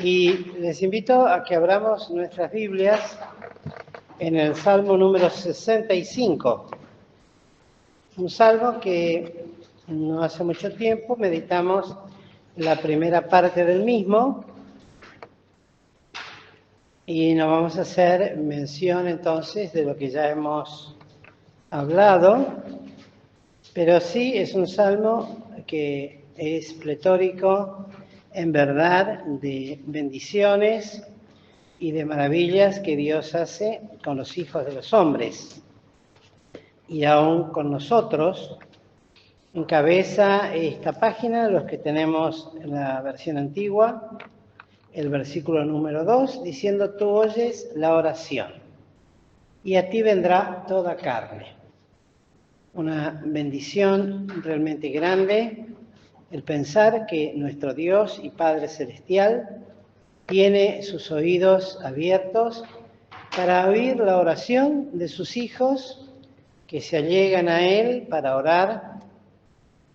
Y les invito a que abramos nuestras Biblias en el Salmo número 65. Un salmo que no hace mucho tiempo meditamos la primera parte del mismo y nos vamos a hacer mención entonces de lo que ya hemos hablado, pero sí es un salmo que es pletórico en verdad de bendiciones y de maravillas que Dios hace con los hijos de los hombres. Y aún con nosotros, encabeza esta página, los que tenemos la versión antigua, el versículo número 2, diciendo: tú oyes la oración, y a ti vendrá toda carne. Una bendición realmente grande el pensar que nuestro Dios y Padre Celestial tiene sus oídos abiertos para oír la oración de sus hijos que se allegan a Él para orar,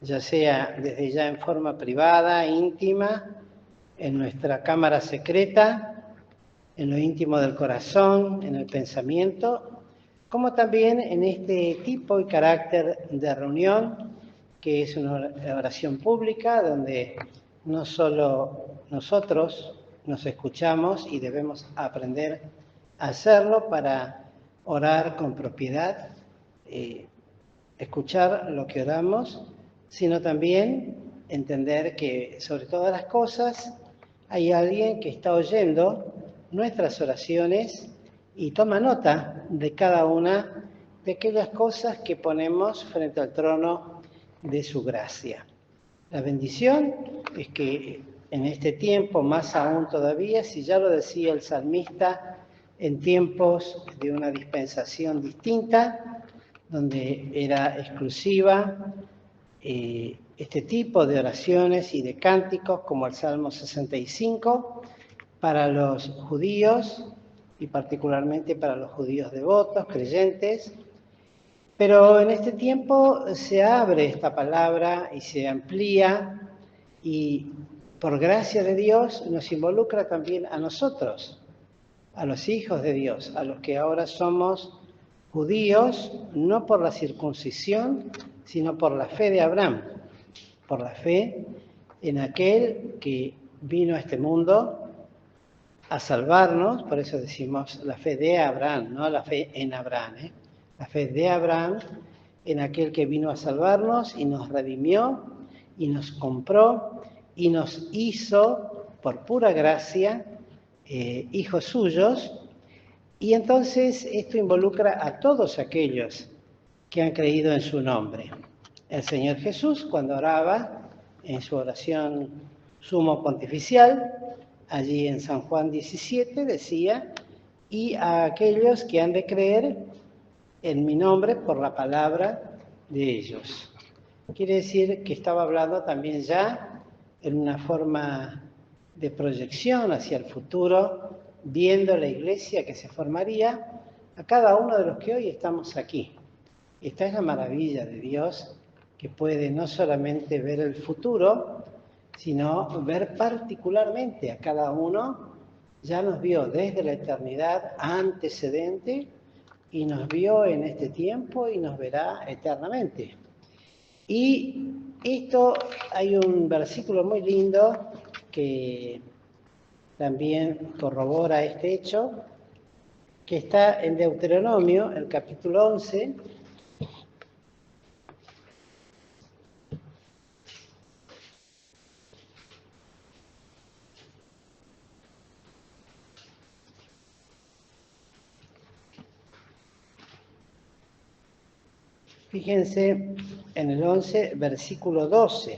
ya sea desde ya en forma privada, íntima, en nuestra cámara secreta, en lo íntimo del corazón, en el pensamiento, como también en este tipo y carácter de reunión, que es una oración pública, donde no solo nosotros nos escuchamos y debemos aprender a hacerlo para orar con propiedad, escuchar lo que oramos, sino también entender que sobre todas las cosas hay alguien que está oyendo nuestras oraciones y toma nota de cada una de aquellas cosas que ponemos frente al trono de su gracia. La bendición es que en este tiempo, más aún todavía, si ya lo decía el salmista, en tiempos de una dispensación distinta, donde era exclusiva este tipo de oraciones y de cánticos, como el Salmo 65, para los judíos y particularmente para los judíos devotos, creyentes. Pero en este tiempo se abre esta palabra y se amplía y por gracia de Dios nos involucra también a nosotros, a los hijos de Dios, a los que ahora somos judíos, no por la circuncisión, sino por la fe de Abraham, por la fe en aquel que vino a este mundo a salvarnos. Por eso decimos la fe de Abraham, no la fe en Abraham, la fe de Abraham en aquel que vino a salvarnos y nos redimió y nos compró y nos hizo por pura gracia hijos suyos. Y entonces esto involucra a todos aquellos que han creído en su nombre. El Señor Jesús, cuando oraba en su oración sumo pontificial, allí en San Juan 17, decía: y a aquellos que han de creer en mi nombre por la palabra de ellos. Quiere decir que estaba hablando también ya en una forma de proyección hacia el futuro, viendo la iglesia que se formaría a cada uno de los que hoy estamos aquí. Esta es la maravilla de Dios, que puede no solamente ver el futuro, sino ver particularmente a cada uno. Ya nos vio desde la eternidad antecedente y nos vio en este tiempo y nos verá eternamente. Y esto, hay un versículo muy lindo que también corrobora este hecho, que está en Deuteronomio, el capítulo 11, fíjense en el 11, versículo 12,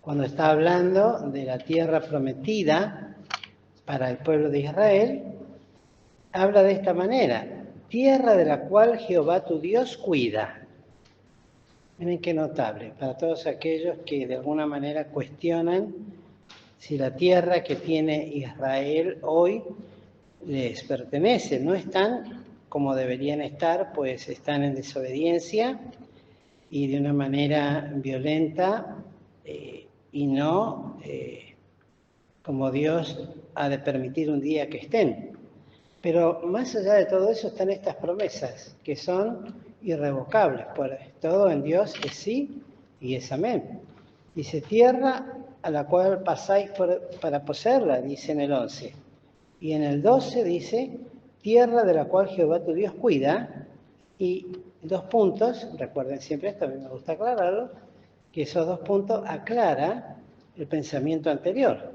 cuando está hablando de la tierra prometida para el pueblo de Israel, habla de esta manera: tierra de la cual Jehová tu Dios cuida. Miren qué notable, para todos aquellos que de alguna manera cuestionan si la tierra que tiene Israel hoy les pertenece. No están como deberían estar, pues están en desobediencia y de una manera violenta y no como Dios ha de permitir un día que estén. Pero más allá de todo eso están estas promesas que son irrevocables, pues todo en Dios es sí y es amén. Dice, tierra a la cual pasáis para poseerla, dice en el 11. Y en el 12 dice, tierra de la cual Jehová tu Dios cuida. Y 2 puntos, recuerden siempre esto, a mí me gusta aclararlo, que esos 2 puntos aclaran el pensamiento anterior.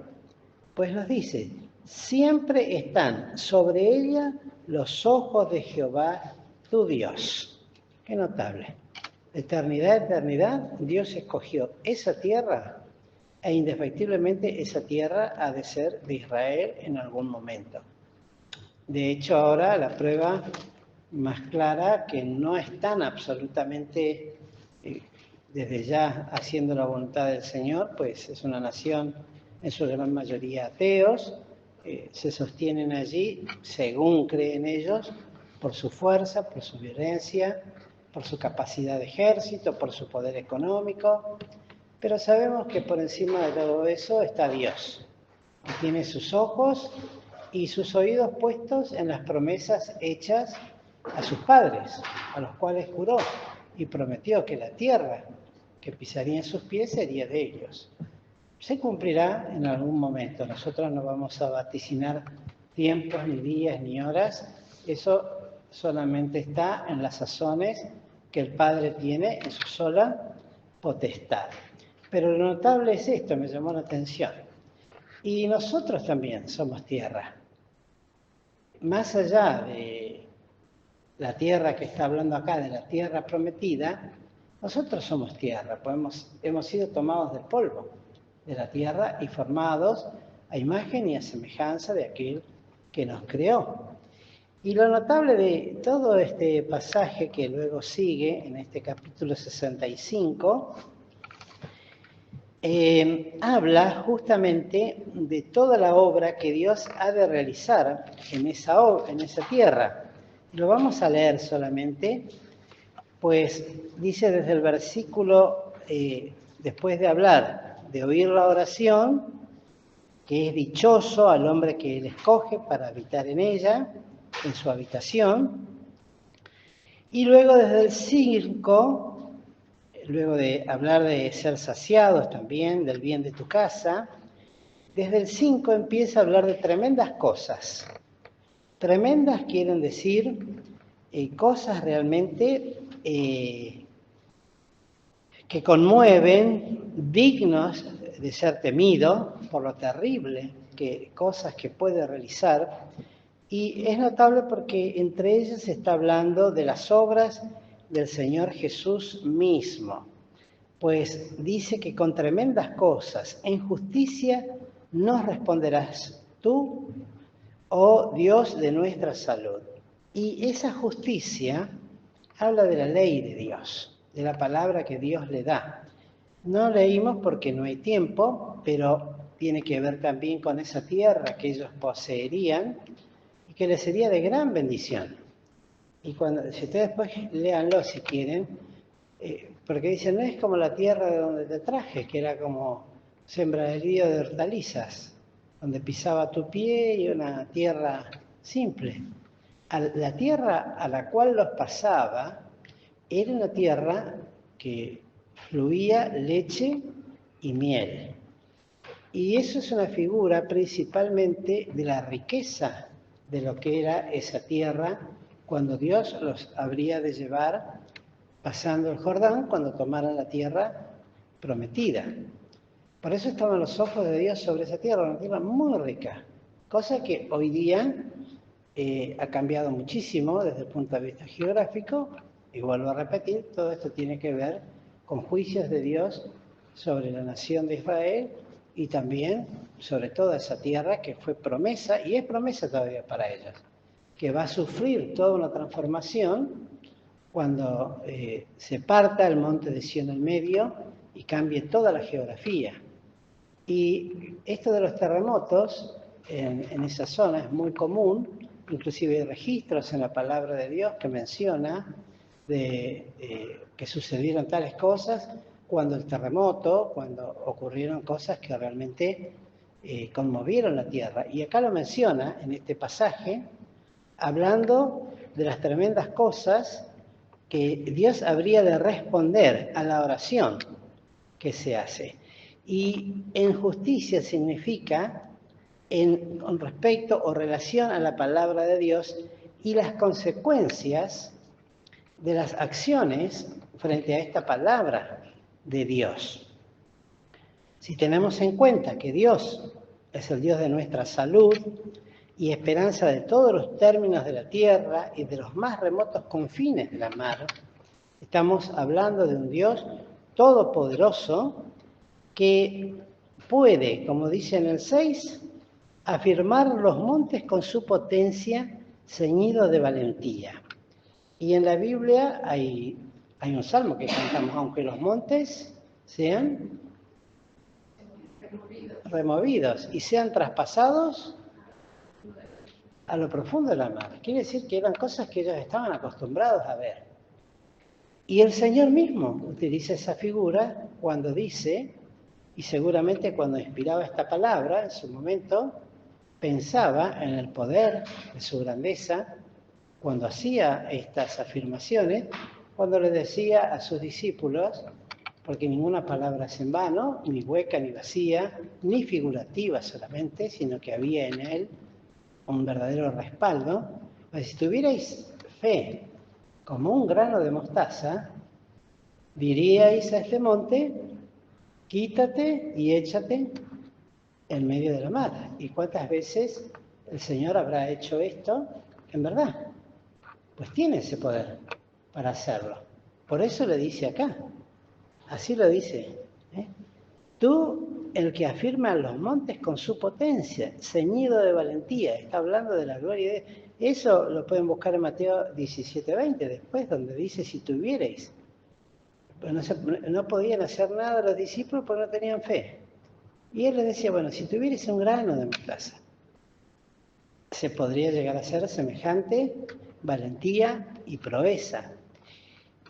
Pues nos dice, siempre están sobre ella los ojos de Jehová tu Dios. Qué notable. De eternidad a eternidad, Dios escogió esa tierra e indefectiblemente esa tierra ha de ser de Israel en algún momento. De hecho, ahora la prueba más clara que no están absolutamente desde ya haciendo la voluntad del Señor, pues es una nación en su gran mayoría ateos, se sostienen allí, según creen ellos, por su fuerza, por su violencia, por su capacidad de ejército, por su poder económico, pero sabemos que por encima de todo eso está Dios, que tiene sus ojos y sus oídos puestos en las promesas hechas a sus padres, a los cuales juró y prometió que la tierra que pisaría en sus pies sería de ellos. Se cumplirá en algún momento. Nosotros no vamos a vaticinar tiempos, ni días, ni horas. Eso solamente está en las sazones que el Padre tiene en su sola potestad. Pero lo notable es esto, me llamó la atención. Y nosotros también somos tierra. Más allá de la tierra que está hablando acá, de la tierra prometida, nosotros somos tierra, pues hemos sido tomados del polvo de la tierra y formados a imagen y a semejanza de aquel que nos creó. Y lo notable de todo este pasaje que luego sigue en este capítulo 65, habla justamente de toda la obra que Dios ha de realizar en esa tierra. Lo vamos a leer solamente, pues dice desde el versículo, después de hablar, de oír la oración, que es dichoso al hombre que él escoge para habitar en ella, en su habitación, y luego desde el 5, luego de hablar de ser saciados también, del bien de tu casa, desde el 5 empieza a hablar de tremendas cosas. Tremendas quieren decir cosas realmente que conmueven, dignos de ser temido por lo terrible, cosas que puede realizar. Y es notable porque entre ellas se está hablando de las obras del Señor Jesús mismo. Pues dice que con tremendas cosas en justicia nos responderás tú, oh Dios de nuestra salud. Y esa justicia habla de la ley de Dios, de la palabra que Dios le da. No leímos porque no hay tiempo, pero tiene que ver también con esa tierra que ellos poseerían y que les sería de gran bendición. Y si ustedes después léanlo si quieren, porque dicen, no es como la tierra de donde te traje, que era como sembradío de hortalizas, donde pisaba tu pie y una tierra simple. La tierra a la cual los pasaba era una tierra que fluía leche y miel. Y eso es una figura principalmente de la riqueza de lo que era esa tierra cuando Dios los habría de llevar pasando el Jordán cuando tomaran la tierra prometida. Por eso estaban los ojos de Dios sobre esa tierra, una tierra muy rica, cosa que hoy día ha cambiado muchísimo desde el punto de vista geográfico, y vuelvo a repetir, todo esto tiene que ver con juicios de Dios sobre la nación de Israel y también sobre toda esa tierra que fue promesa, y es promesa todavía para ellos, que va a sufrir toda una transformación cuando se parta el monte de Sión en medio y cambie toda la geografía. Y esto de los terremotos en esa zona es muy común, inclusive hay registros en la palabra de Dios que menciona que sucedieron tales cosas, cuando el terremoto, cuando ocurrieron cosas que realmente conmovieron la tierra. Y acá lo menciona en este pasaje, hablando de las tremendas cosas que Dios habría de responder a la oración que se hace. Y en justicia significa con respecto o relación a la palabra de Dios y las consecuencias de las acciones frente a esta palabra de Dios. Si tenemos en cuenta que Dios es el Dios de nuestra salud y esperanza de todos los términos de la tierra y de los más remotos confines de la mar, estamos hablando de un Dios todopoderoso que puede, como dice en el 6, afirmar los montes con su potencia, ceñido de valentía. Y en la Biblia hay un salmo que cantamos, aunque los montes sean removidos y sean traspasados a lo profundo de la mar. Quiere decir que eran cosas que ellos estaban acostumbrados a ver. Y el Señor mismo utiliza esa figura cuando dice, y seguramente cuando inspiraba esta palabra, en su momento, pensaba en el poder de su grandeza, cuando hacía estas afirmaciones, cuando le decía a sus discípulos, porque ninguna palabra es en vano, ni hueca ni vacía, ni figurativa solamente, sino que había en él un verdadero respaldo. Pues si tuvierais fe como un grano de mostaza, diríais a este monte, quítate y échate en medio de la mar. ¿Y cuántas veces el Señor habrá hecho esto? En verdad, pues tiene ese poder para hacerlo. Por eso le dice acá, así lo dice, tú, el que afirma los montes con su potencia, ceñido de valentía, está hablando de la gloria de Dios. Eso lo pueden buscar en Mateo 17:20, después, donde dice, si tuvierais. Pues no podían hacer nada los discípulos porque no tenían fe. Y él les decía, bueno, si tuvierais un grano de mostaza, se podría llegar a ser semejante valentía y proeza.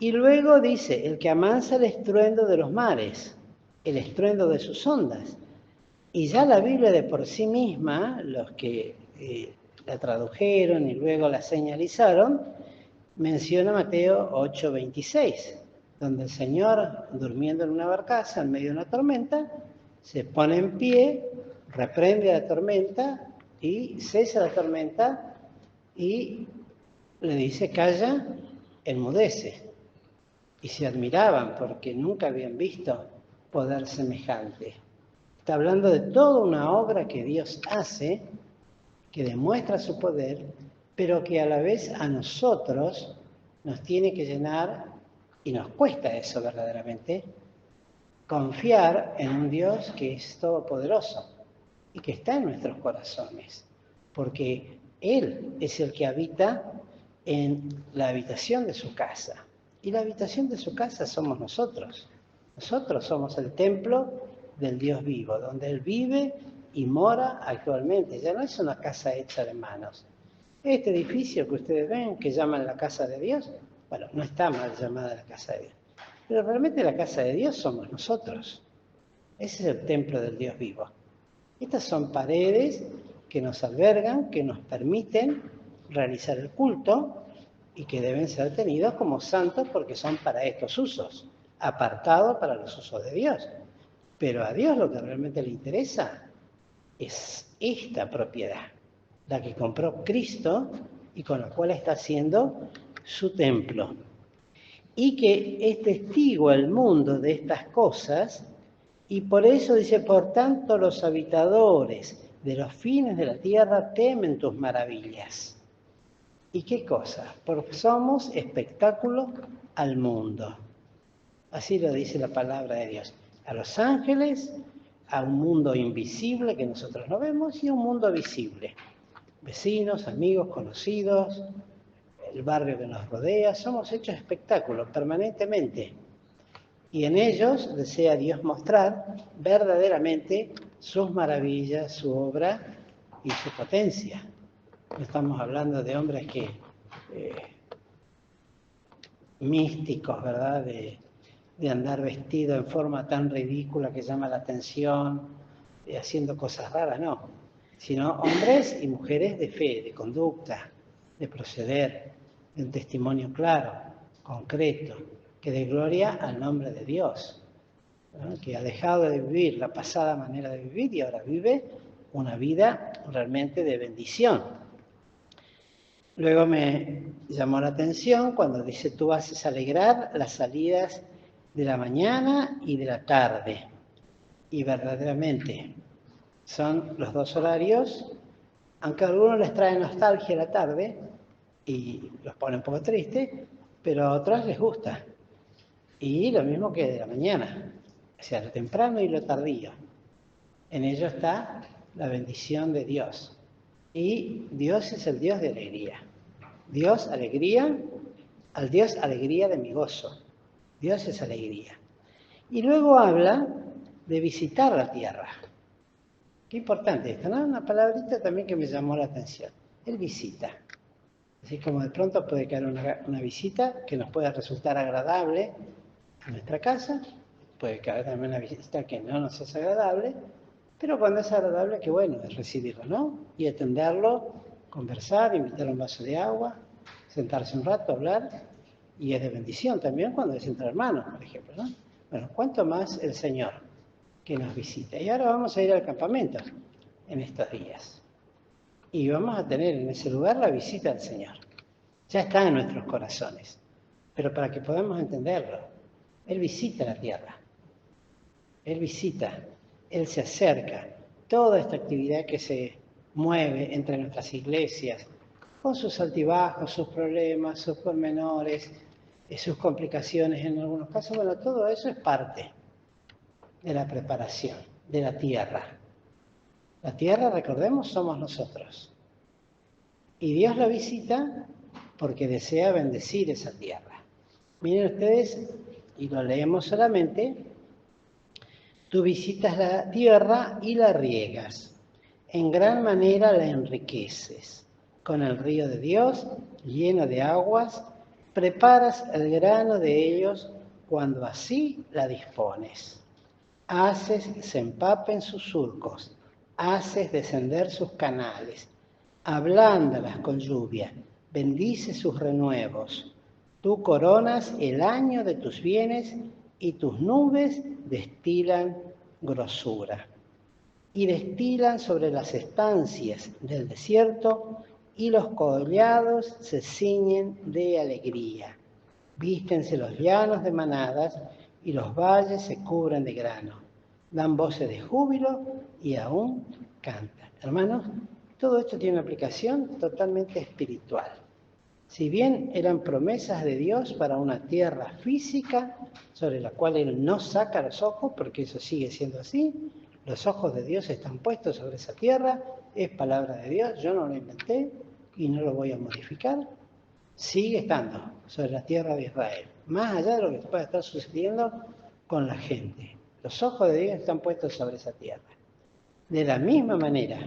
Y luego dice, el que amansa el estruendo de los mares, el estruendo de sus ondas. Y ya la Biblia de por sí misma, los que la tradujeron y luego la señalizaron, menciona Mateo 8:26, donde el Señor, durmiendo en una barcaza en medio de una tormenta, se pone en pie, reprende a la tormenta y cesa la tormenta y le dice, calla, enmudece. Y se admiraban porque nunca habían visto poder semejante. Está hablando de toda una obra que Dios hace, que demuestra su poder, pero que a la vez a nosotros nos tiene que llenar, y nos cuesta eso verdaderamente, confiar en un Dios que es todopoderoso y que está en nuestros corazones, porque Él es el que habita en la habitación de su casa. Y la habitación de su casa somos nosotros. Nosotros somos el templo del Dios vivo, donde Él vive y mora actualmente. Ya no es una casa hecha de manos. Este edificio que ustedes ven, que llaman la casa de Dios, bueno, no está mal llamada la casa de Dios, pero realmente la casa de Dios somos nosotros. Ese es el templo del Dios vivo. Estas son paredes que nos albergan, que nos permiten realizar el culto y que deben ser tenidos como santos porque son para estos usos, apartados para los usos de Dios. Pero a Dios lo que realmente le interesa es esta propiedad, la que compró Cristo y con la cual está haciendo su templo. Y que es testigo el mundo de estas cosas, y por eso dice, por tanto los habitadores de los fines de la tierra temen tus maravillas. ¿Y qué cosa? Porque somos espectáculo al mundo. Así lo dice la palabra de Dios. A los ángeles, a un mundo invisible que nosotros no vemos y a un mundo visible. Vecinos, amigos, conocidos, el barrio que nos rodea, somos hechos espectáculos permanentemente. Y en ellos desea Dios mostrar verdaderamente sus maravillas, su obra y su potencia. No estamos hablando de hombres que místicos, ¿verdad? de andar vestido en forma tan ridícula que llama la atención, haciendo cosas raras, no, sino hombres y mujeres de fe, de conducta, de proceder, de un testimonio claro, concreto, que dé gloria al nombre de Dios, ¿no? Que ha dejado de vivir la pasada manera de vivir y ahora vive una vida realmente de bendición. Luego me llamó la atención cuando dice, tú haces alegrar las salidas de la mañana y de la tarde. Y verdaderamente son los dos horarios, aunque a algunos les trae nostalgia la tarde y los pone un poco tristes, pero a otros les gusta. Y lo mismo que de la mañana, o sea, lo temprano y lo tardío. En ello está la bendición de Dios. Y Dios es el Dios de alegría. Dios, alegría, al Dios, alegría de mi gozo. Dios es alegría. Y luego habla de visitar la tierra. Qué importante esto, ¿no? Una palabrita también que me llamó la atención. Él visita. Así como de pronto puede caer una visita que nos pueda resultar agradable en nuestra casa, puede caer también una visita que no nos es agradable, pero cuando es agradable, qué bueno es recibirlo, ¿no? Y atenderlo, conversar, invitar un vaso de agua, sentarse un rato, hablar, y es de bendición también cuando es entre hermanos, por ejemplo, ¿no? Bueno, ¿cuánto más el Señor que nos visita? Y ahora vamos a ir al campamento en estos días. Y vamos a tener en ese lugar la visita del Señor. Ya está en nuestros corazones. Pero para que podamos entenderlo, Él visita la tierra. Él visita, Él se acerca. Toda esta actividad que se mueve entre nuestras iglesias, con sus altibajos, sus problemas, sus pormenores, sus complicaciones en algunos casos, bueno, todo eso es parte de la preparación de la tierra. La tierra, recordemos, somos nosotros. Y Dios la visita porque desea bendecir esa tierra. Miren ustedes, y lo leemos solamente, tú visitas la tierra y la riegas, en gran manera la enriqueces. Con el río de Dios, lleno de aguas, preparas el grano de ellos cuando así la dispones. Haces se empapen sus surcos, haces descender sus canales, ablándalas con lluvia, bendice sus renuevos. Tú coronas el año de tus bienes y tus nubes destilan grosura. Y destilan sobre las estancias del desierto y los collados se ciñen de alegría. Vístense los llanos de manadas y los valles se cubren de grano. Dan voces de júbilo y aún cantan. Hermanos, todo esto tiene una aplicación totalmente espiritual. Si bien eran promesas de Dios para una tierra física sobre la cual Él no saca los ojos, porque eso sigue siendo así, los ojos de Dios están puestos sobre esa tierra, es palabra de Dios, yo no lo inventé y no lo voy a modificar, sigue estando sobre la tierra de Israel, más allá de lo que pueda estar sucediendo con la gente. Los ojos de Dios están puestos sobre esa tierra. De la misma manera,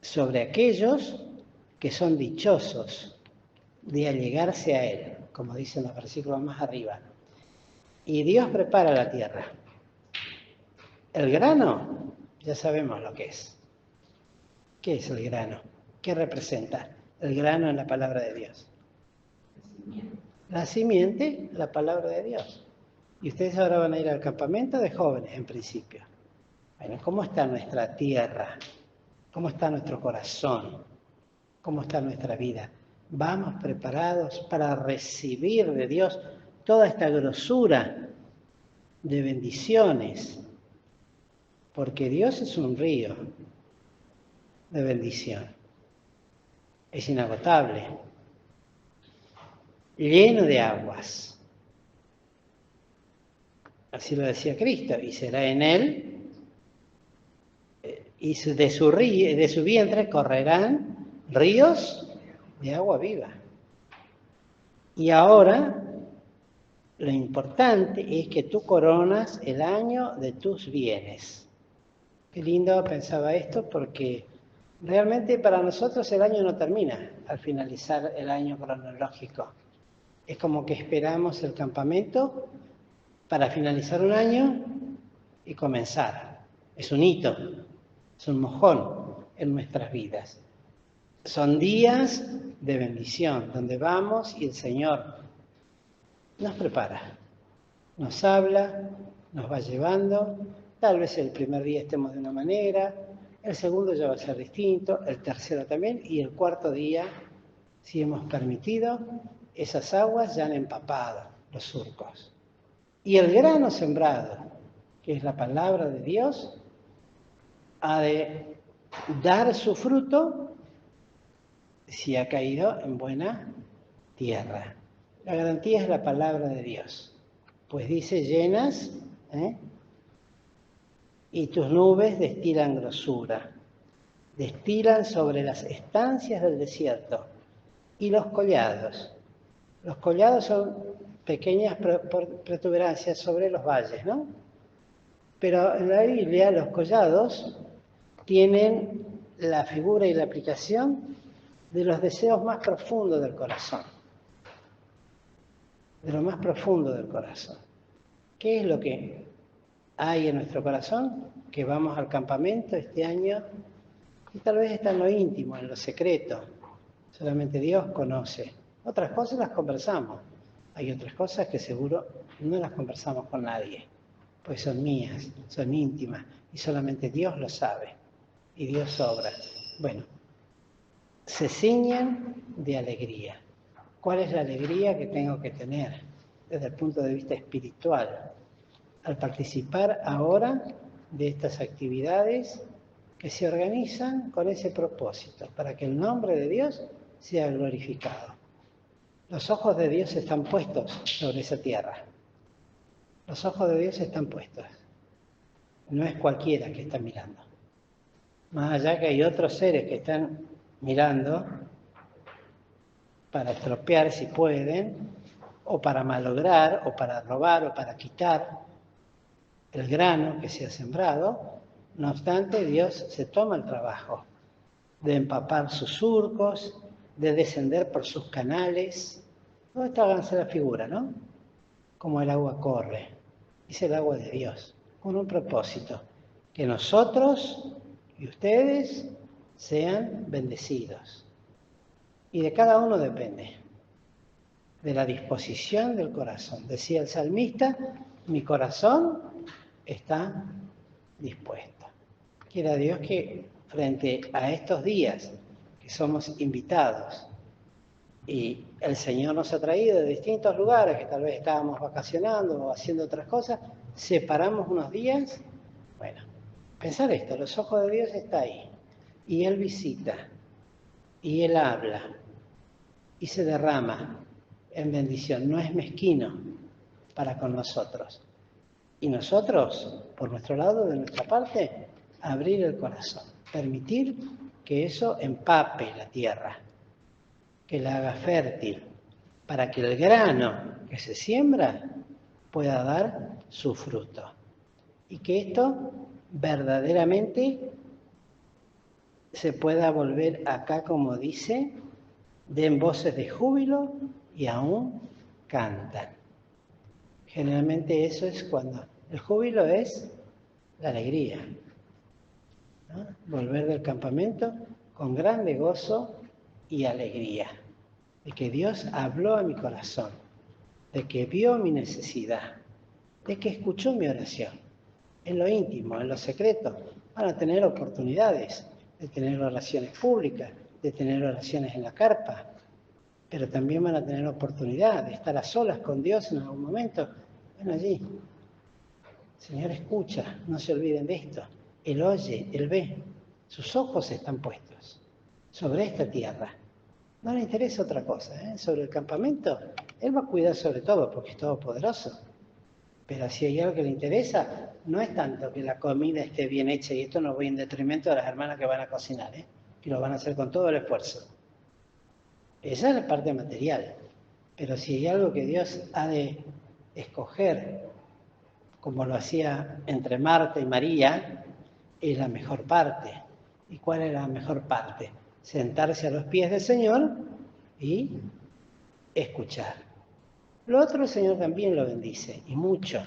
sobre aquellos que son dichosos de allegarse a Él, como dicen los versículos más arriba. Y Dios prepara la tierra. El grano, ya sabemos lo que es. ¿Qué es el grano? ¿Qué representa el grano en la palabra de Dios? La simiente, la palabra de Dios. Y ustedes ahora van a ir al campamento de jóvenes, en principio. Bueno, ¿cómo está nuestra tierra? ¿Cómo está nuestro corazón? ¿Cómo está nuestra vida? ¿Vamos preparados para recibir de Dios toda esta grosura de bendiciones? Porque Dios es un río de bendición. Es inagotable, lleno de aguas. Así lo decía Cristo, y será en él, y de su vientre correrán ríos de agua viva. Y ahora, lo importante es que tú coronas el año de tus bienes. Qué lindo pensaba esto, porque realmente para nosotros el año no termina al finalizar el año cronológico. Es como que esperamos el campamento para finalizar un año y comenzar. Es un hito, es un mojón en nuestras vidas. Son días de bendición, donde vamos y el Señor nos prepara, nos habla, nos va llevando. Tal vez el primer día estemos de una manera, el segundo ya va a ser distinto, el tercero también, y el cuarto día, si hemos permitido, esas aguas ya han empapado los surcos. Y el grano sembrado, que es la palabra de Dios, ha de dar su fruto si ha caído en buena tierra. La garantía es la palabra de Dios. Pues dice, llenas, y tus nubes destilan grosura, destilan sobre las estancias del desierto y los collados. Los collados son pequeñas protuberancias sobre los valles, ¿no? Pero en la Biblia los collados tienen la figura y la aplicación de los deseos más profundos del corazón. De lo más profundo del corazón. ¿Qué es lo que hay en nuestro corazón? Que vamos al campamento este año y tal vez está en lo íntimo, en lo secreto. Solamente Dios conoce. Otras cosas las conversamos. Hay otras cosas que seguro no las conversamos con nadie, pues son mías, son íntimas y solamente Dios lo sabe y Dios obra. Bueno, se ciñen de alegría. ¿Cuál es la alegría que tengo que tener desde el punto de vista espiritual al participar ahora de estas actividades que se organizan con ese propósito, para que el nombre de Dios sea glorificado? Los ojos de Dios están puestos sobre esa tierra. Los ojos de Dios están puestos. No es cualquiera que está mirando. Más allá que hay otros seres que están mirando para estropear si pueden, o para malograr, o para robar, o para quitar el grano que se ha sembrado. No obstante, Dios se toma el trabajo de empapar sus surcos, de descender por sus canales. ¿Dónde está la figura, no? Como el agua corre. Es el agua de Dios, con un propósito, que nosotros y ustedes sean bendecidos. Y de cada uno depende, de la disposición del corazón. Decía el salmista, mi corazón está dispuesto. Quiera Dios que frente a estos días que somos invitados y el Señor nos ha traído de distintos lugares, que tal vez estábamos vacacionando o haciendo otras cosas, separamos unos días. Bueno, pensar esto, los ojos de Dios están ahí, y Él visita, y Él habla, y se derrama en bendición, no es mezquino para con nosotros. Y nosotros, por nuestro lado, de nuestra parte, abrir el corazón, permitir que eso empape la tierra, que la haga fértil, para que el grano que se siembra pueda dar su fruto. Y que esto verdaderamente se pueda volver acá, como dice, den voces de júbilo y aún cantan. Generalmente eso es cuando el júbilo es la alegría, ¿no? Volver del campamento con grande gozo y alegría, de que Dios habló a mi corazón, de que vio mi necesidad, de que escuchó mi oración. En lo íntimo, en lo secreto, van a tener oportunidades de tener oraciones públicas, de tener oraciones en la carpa, pero también van a tener oportunidad de estar a solas con Dios en algún momento. Bueno, allí, el Señor escucha, no se olviden de esto. Él oye, Él ve, sus ojos están puestos sobre esta tierra. No le interesa otra cosa, sobre el campamento. Él va a cuidar sobre todo porque es todopoderoso. Pero si hay algo que le interesa, no es tanto que la comida esté bien hecha, y esto no voy en detrimento de las hermanas que van a cocinar, que lo van a hacer con todo el esfuerzo. Esa es la parte material. Pero si hay algo que Dios ha de escoger, como lo hacía entre Marta y María, es la mejor parte. ¿Y cuál es la mejor parte? Sentarse a los pies del Señor y escuchar. Lo otro el Señor también lo bendice, y mucho.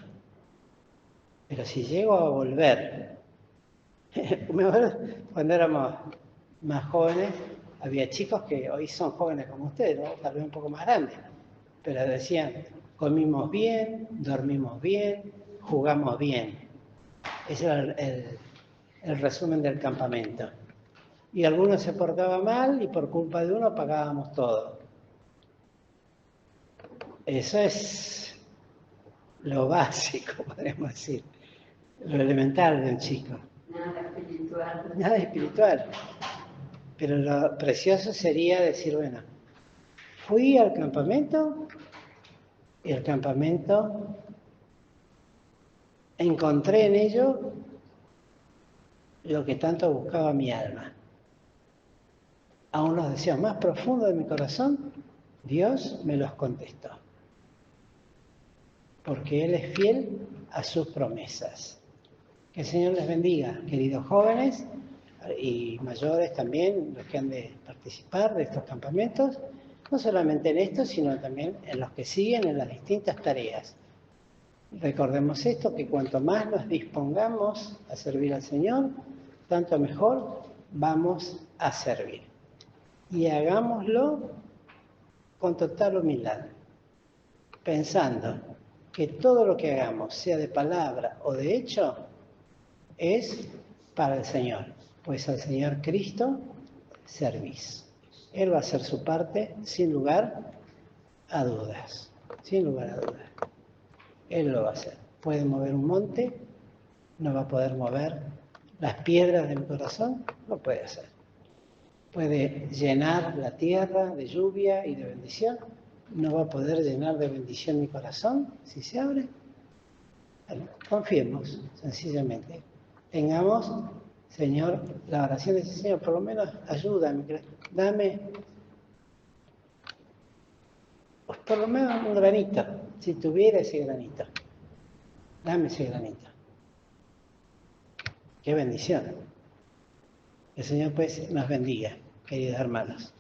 Pero si llego a volver, me acuerdo cuando éramos más jóvenes, había chicos que hoy son jóvenes como ustedes, ¿no? Tal vez un poco más grandes, pero decían, comimos bien, dormimos bien, jugamos bien. Ese era el resumen del campamento. Y alguno se portaba mal y por culpa de uno pagábamos todo. Eso es lo básico, podríamos decir, lo elemental de un chico. Nada espiritual. Nada espiritual. Pero lo precioso sería decir, bueno, fui al campamento y el campamento encontré en ello lo que tanto buscaba mi alma. Aún los deseos más profundos de mi corazón, Dios me los contestó. Porque Él es fiel a sus promesas. Que el Señor les bendiga, queridos jóvenes y mayores también, los que han de participar de estos campamentos, no solamente en estos, sino también en los que siguen en las distintas tareas. Recordemos esto, que cuanto más nos dispongamos a servir al Señor, tanto mejor vamos a servir. Y hagámoslo con total humildad, pensando que todo lo que hagamos, sea de palabra o de hecho, es para el Señor, pues al Señor Cristo servís. Él va a hacer su parte sin lugar a dudas, sin lugar a dudas. Él lo va a hacer. Puede mover un monte, no va a poder mover las piedras de mi corazón, lo puede hacer. Puede llenar la tierra de lluvia y de bendición, no va a poder llenar de bendición mi corazón si se abre. Bueno, confiemos, sencillamente. Tengamos, Señor, la oración de ese Señor, por lo menos ayúdame, dame, pues por lo menos un granito, si tuviera ese granito, dame ese granito. Qué bendición. El Señor pues nos bendiga, queridos hermanos.